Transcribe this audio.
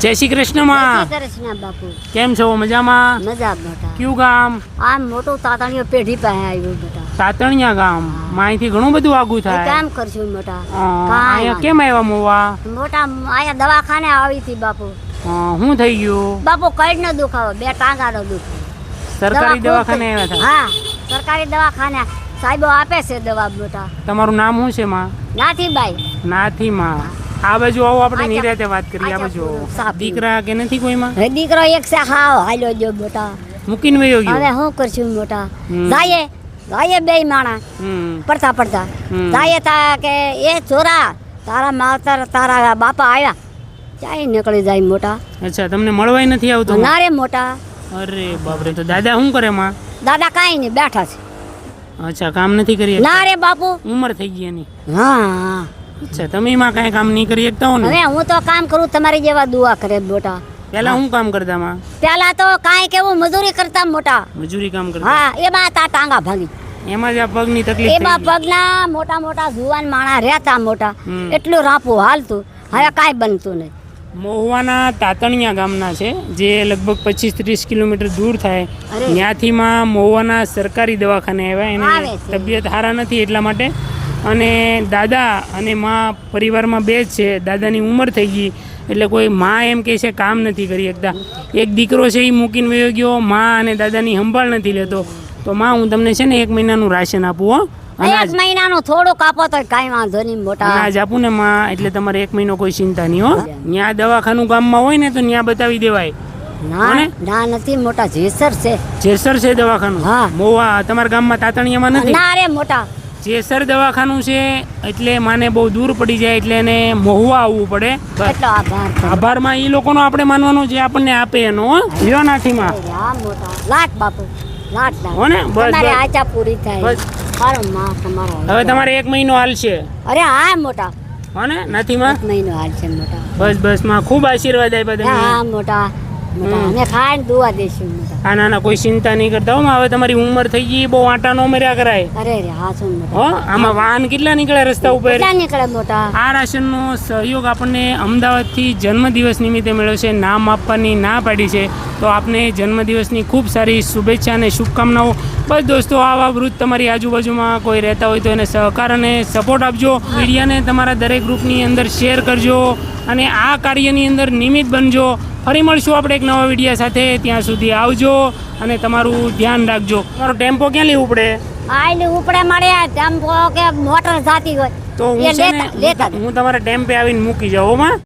જય શ્રી કૃષ્ણ માં. કૃષ્ણ બાપુ. કેમ છો? મજામાં? મજા બેટા. કયું ગામ? આમ મોટું તાતણીઓ પેઢી પાસે આવ્યું બેટા. તાતણિયા ગામ. માહિતી ઘણું બધું આગું થાય. કામ કરશું મોટા. અહીંયા કેમ આવ્યા મોવા? મોટા આયા દવાખાને આવી હતી બાપુ. શું થઈ ગયું બાપુ કઈ નો દુખાવો, બે ટાંગાનો દુખ. સરકારી દવાખાને આવ્યા હતા? હા, સરકારી દવાખાને સાહેબો આપે છે દવા બેટા. તમારું નામ શું છે માં? નાથીબાઈ. નાથી માં. આ બાજુ આવો, આપણે નિરાતે વાત કરીએ. આ બાજુ દીકરા કે નથી કોઈમાં? હવે દીકરો એક છે, હાવ હાલ્યો જો બેટા. મૂકીને વયો ગયો. હવે શું કરશું મોટા? જાય બે માણા પડતા પડતા જાય તા કે એ ચોરા તારા માતર તારા બાપા આવ્યા ચાઈ નીકળી જાય મોટા. અચ્છા, તમને મળવાય નથી આવતું? ના રે મોટા. અરે બાપરે. તો દાદા શું કરે માં? દાદા કાંઈ નહીં, બેઠા છે. અચ્છા, કામ નથી કરી? ના રે બાપુ, ઉંમર થઈ ગઈ એની. હા. અચ્છા, તમે માં કાંઈ કામ નહીં કરી શકતા હો ને? હવે હું તો કામ કરું, તમારી જેવા દુઆ કરે મોટા. પેલા હું કામ કરતા માં? પેલા તો કાંઈ કેવું મજૂરી કરતા મોટા. મજૂરી કામ કરતા? હા, એમાં તા ટાંગા ભાગી. એમાં જ આ પગની તકલીફ થઈ એમાં ગઈ. પગના મોટા મોટા જુવાન માણા રહેતા મોટા. એટલું રાપું હાલતું, હવે કાંઈ બનતું નહીં. મહુવાના તાતણિયા ગામના છે, જે લગભગ 25-30 કિલોમીટર દૂર થાય. ત્યાંથી માં મહુવાના સરકારી દવાખાને આવ્યા. એને તબિયત સારા નથી એટલા માટે. અને દાદા અને માં પરિવારમાં બે જ છે. દાદાની ઉંમર થઈ ગઈ એટલે કોઈ માં એમ કહે છે કામ નથી કરી શકતા. એક દીકરો છે એ મૂકીને વયો ગયો. માં અને દાદાની સંભાળ નથી લેતો. તો માં, હું તમને છે ને 1 મહિનાનું રાશન આપું. હો, એક મહિનાનું થોડુંક આપો તો કાંઈ વાંધો નહીં મોટા. અનાજ આપું ને માં, એટલે તમારે 1 મહિનો કોઈ ચિંતા નહીં. હો, ત્યાં દવાખાનું ગામમાં હોય ને તો ત્યાં બતાવી દેવાય. ના નથી મોટા, જેસર છે. જેસર છે દવાખાનું? હા. મોવા તમારા ગામમાં તાતણિયામાં નથી? ના રે મોટા, જેસર દવાખાનું છે. એટલે માને બહુ દૂર પડી જાય એટલે એને મહુવા આવવું પડે. એટલો આભાર. આભારમાં એ લોકોનો આપણે માનવાનો, જે આપણને આપે એનો. લ્યો નાથીમાં. હા મોટા, લાટ બાપુ, લાટ લાટ. હો ને, બસ તમારી આચા પૂરી થાય. હારો માં તમારો. હવે તમારે 1 મહિનો હાલશે. અરે હા મોટા. હો ને નાથીમાં? 1 મહિનો હાલશે મોટા. બસ બસ માં, ખૂબ આશીર્વાદ આપ્યા તમે. હા મોટા, મોટા અમે ખાઈને દુઆ દેશું મોટા. હા, ના ના, કોઈ ચિંતા નહીં કરતા. હો, હવે તમારી ઉંમર થઈ ગઈ, બહુ આટા નો મર્યા કરાય. અરે રે હા શું મોટા. હો, આમાં વાહન કેટલા નીકળે રસ્તા ઉપર? કેટલા નીકળે મોટા. આ રાશનનો સહયોગ આપણને અમદાવાદથી જન્મદિવસ નિમિત્તે મળ્યો છે. નામ આપવાની ના પાડી છે, તો આપને જન્મદિવસની ખૂબ સારી શુભેચ્છા અને શુભકામનાઓ. બસ દોસ્તો, આવા વૃદ્ધ તમારી આજુબાજુમાં કોઈ રહેતા હોય તો એને સહકાર અને સપોર્ટ આપજો. વિડીયોને તમારા દરેક ગ્રુપની અંદર શેર કરજો અને આ કાર્યની અંદર નિમિત્ત બનજો. ફરી મળશું આપણે એક નવા વિડીયો સાથે. ત્યાં સુધી આવજો અને તમારું ધ્યાન રાખજો. તમારો ટેમ્પો ક્યાં લેવું પડે? આઈને ઉપડે મળે ટેમ્પો કે મોટર જાતી હોય તો હું તમારા ટેમ્પે આવીને મૂકી જાઉં. માં